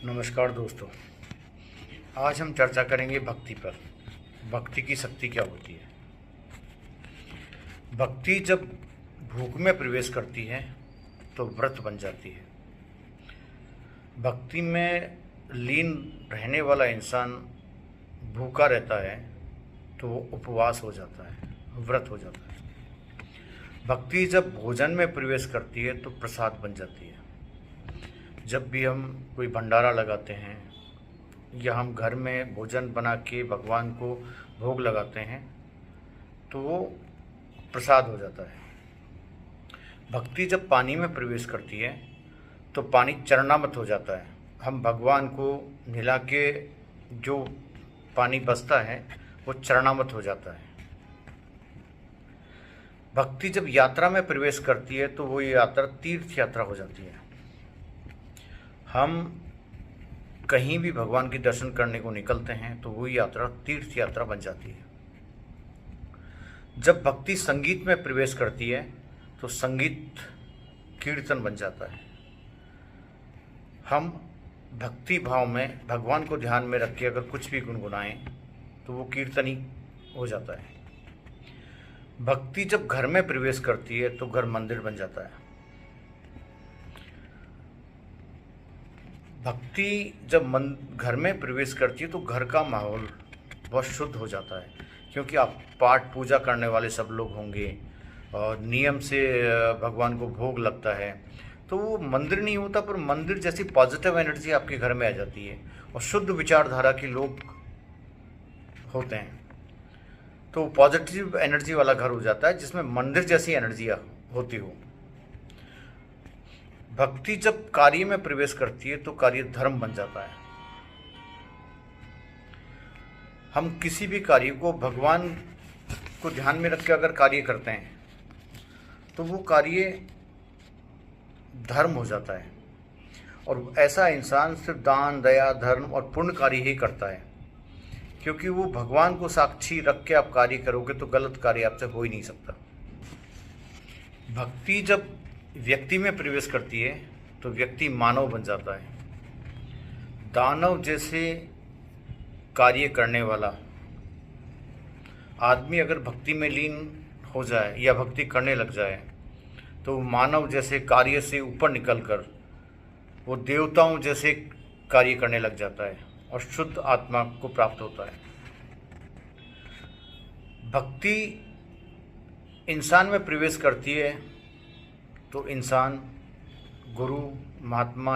नमस्कार दोस्तों। आज हम चर्चा करेंगे भक्ति पर। भक्ति की शक्ति क्या होती है। भक्ति जब भूख में प्रवेश करती है तो व्रत बन जाती है। भक्ति में लीन रहने वाला इंसान भूखा रहता है तो वो उपवास हो जाता है, व्रत हो जाता है। भक्ति जब भोजन में प्रवेश करती है तो प्रसाद बन जाती है। जब भी हम कोई भंडारा लगाते हैं या हम घर में भोजन बना के भगवान को भोग लगाते हैं तो वो प्रसाद हो जाता है। भक्ति जब पानी में प्रवेश करती है तो पानी चरणामत हो जाता है। हम भगवान को मिला के जो पानी बचता है वो चरणामत हो जाता है। भक्ति जब यात्रा में प्रवेश करती है तो वो यात्रा तीर्थ यात्रा हो जाती है। हम कहीं भी भगवान के दर्शन करने को निकलते हैं तो वो यात्रा तीर्थ यात्रा बन जाती है। जब भक्ति संगीत में प्रवेश करती है तो संगीत कीर्तन बन जाता है। हम भक्ति भाव में भगवान को ध्यान में रख के अगर कुछ भी गुनगुनाएं तो वो कीर्तन ही हो जाता है। भक्ति जब घर में प्रवेश करती है तो घर मंदिर बन जाता है। भक्ति जब घर में प्रवेश करती है तो घर का माहौल बहुत शुद्ध हो जाता है, क्योंकि आप पाठ पूजा करने वाले सब लोग होंगे और नियम से भगवान को भोग लगता है। तो वो मंदिर नहीं होता पर मंदिर जैसी पॉजिटिव एनर्जी आपके घर में आ जाती है और शुद्ध विचारधारा के लोग होते हैं। तो पॉजिटिव एनर्जी वाला घर हो जाता है जिसमें मंदिर जैसी एनर्जी होती हो। भक्ति जब कार्य में प्रवेश करती है तो कार्य धर्म बन जाता है। हम किसी भी कार्य को भगवान को ध्यान में रख के अगर कार्य करते हैं तो वो कार्य धर्म हो जाता है। और ऐसा इंसान सिर्फ दान दया धर्म और पुण्य कार्य ही करता है, क्योंकि वो भगवान को साक्षी रख के आप कार्य करोगे तो गलत कार्य आपसे हो ही नहीं सकता। भक्ति जब व्यक्ति में प्रवेश करती है तो व्यक्ति मानव बन जाता है। दानव जैसे कार्य करने वाला आदमी अगर भक्ति में लीन हो जाए या भक्ति करने लग जाए तो मानव जैसे कार्य से ऊपर निकलकर वो देवताओं जैसे कार्य करने लग जाता है और शुद्ध आत्मा को प्राप्त होता है। भक्ति इंसान में प्रवेश करती है तो इंसान गुरु महात्मा